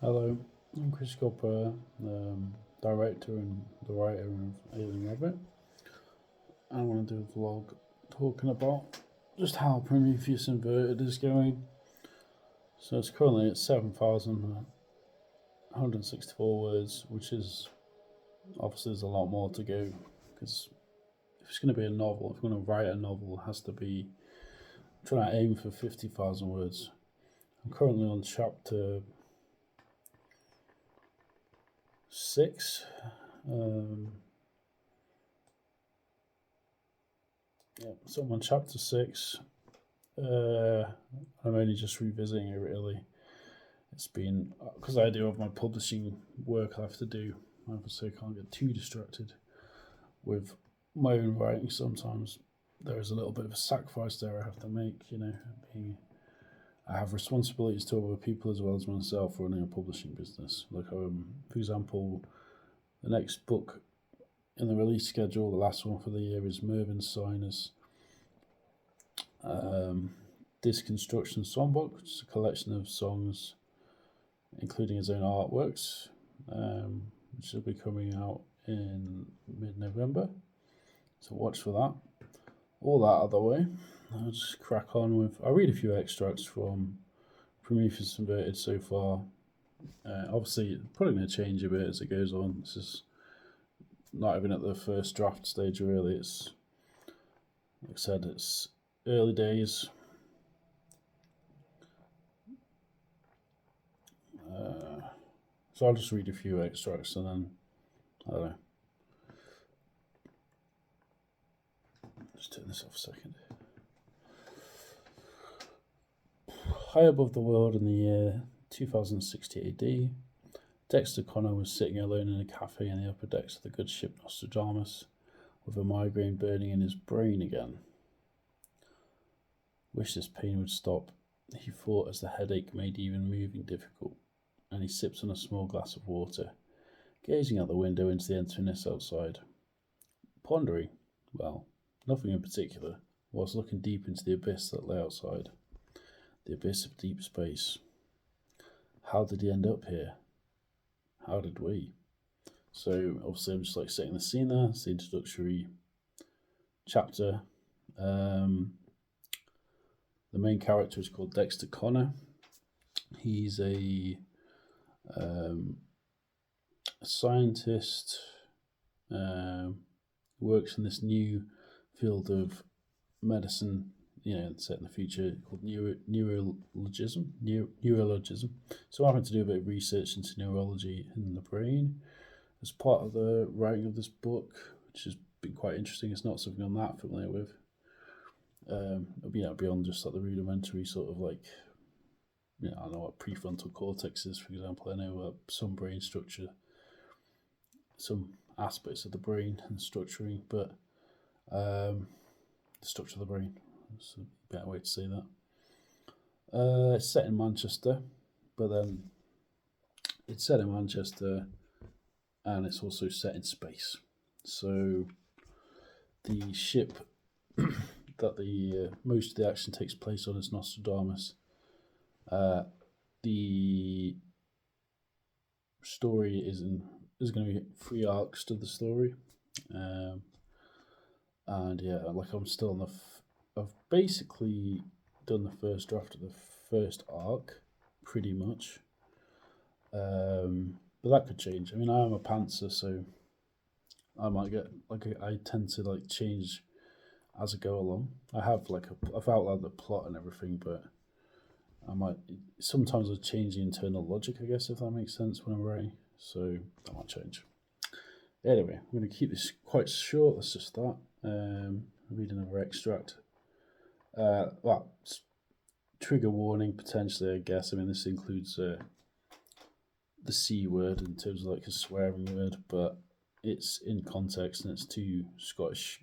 Hello, I'm Chris Copper, director and the writer of Alien Rabbit. I want to do a vlog talking about just how Prometheus Inverted is going. So it's currently at 7,164 words, which is obviously there's a lot more to go because if it's going to be a novel, if I'm going to write a novel, it has to be I'm trying to aim for 50,000 words. I'm currently on chapter 6. Um, Yeah, so I'm on chapter 6. I'm only just revisiting it really. It's been because I do have my publishing work I have to do. Obviously, I can't get too distracted with my own writing. Sometimes there is a little bit of a sacrifice there I have to make. Being I have responsibilities to other people as well as myself running a publishing business. For example, the next book in the release schedule, the last one for the year, is Mervyn Siner's Disconstruction Songbook, which is a collection of songs, including his own artworks, which will be coming out in mid-November. So watch for that. All that out of the way, I'll just crack on with. I'll read a few extracts from Prometheus Inverted so far. Obviously, probably going to change a bit as it goes on. This is not even at the first draft stage, really. It's, like I said, it's early days. So I'll just read a few extracts and then, I don't know. Just turn this off a second. High above the world in the year 2060 AD, Dexter Connor was sitting alone in a cafe in the upper decks of the good ship Nostradamus, with a migraine burning in his brain again. Wish this pain would stop, he thought as the headache made even moving difficult, and he sipped on a small glass of water, gazing out the window into the emptiness outside. Pondering, well, nothing in particular, whilst looking deep into the abyss that lay outside. The abyss of deep space. How did he end up here? How did we? So obviously I'm just like setting the scene there. It's the introductory chapter. The main character is called Dexter Connor. He's a scientist, works in this new field of medicine, set in the future, called neurologism. So I'm having to do a bit of research into neurology in the brain as part of the writing of this book, which has been quite interesting. It's not something I'm that familiar with. Beyond just like the rudimentary sort of like, I know what prefrontal cortex is, for example. I know some brain structure, some aspects of the brain and structuring, but the structure of the brain. That's a better way to say that. It's set in Manchester, but then it's set in Manchester and it's also set in space. So the ship that the most of the action takes place on is Nostradamus. The story is going to be 3 arcs to the story, and yeah, like I'm still on I've basically done the first draft of the first arc, pretty much. But that could change. I mean, I am a pantser, so I might get I tend to like change as I go along. I've outlined the plot and everything, but I might sometimes I change the internal logic, I guess, if that makes sense when I'm writing. So that might change. Anyway, I'm going to keep this quite short. Let's just start. Read another extract. Trigger warning potentially, I guess. I mean, this includes the C word in terms of like a swearing word, but it's in context and it's two Scottish,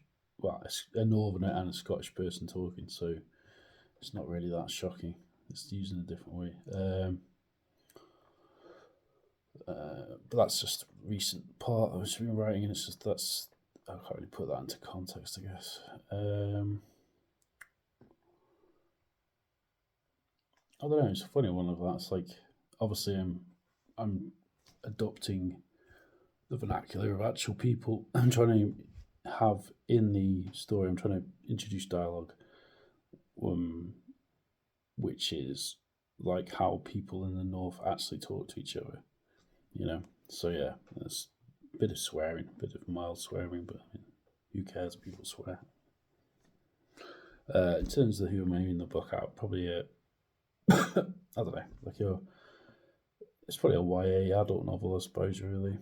it's a northerner and a Scottish person talking, so it's not really that shocking. It's used in a different way. But that's just a recent part I've been writing, and it's just I can't really put that into context, I guess. I don't know. It's a funny one of that. It's like obviously I'm I'm adopting the vernacular of actual people. I'm trying to have in the story. I'm trying to introduce dialogue, which is like how people in the north actually talk to each other. So yeah, there's a bit of swearing, a bit of mild swearing, but I mean, who cares? People swear. In terms of who am I in the book out, probably I don't know, it's probably a YA adult novel, I suppose. Really,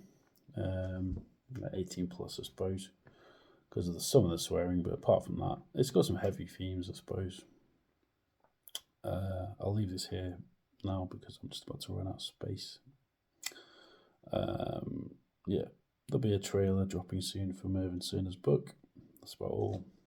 18 plus, I suppose, because of some of the swearing. But apart from that, it's got some heavy themes, I suppose. I'll leave this here now because I'm just about to run out of space. Yeah, there'll be a trailer dropping soon for Mervyn Cerner's book. That's about all.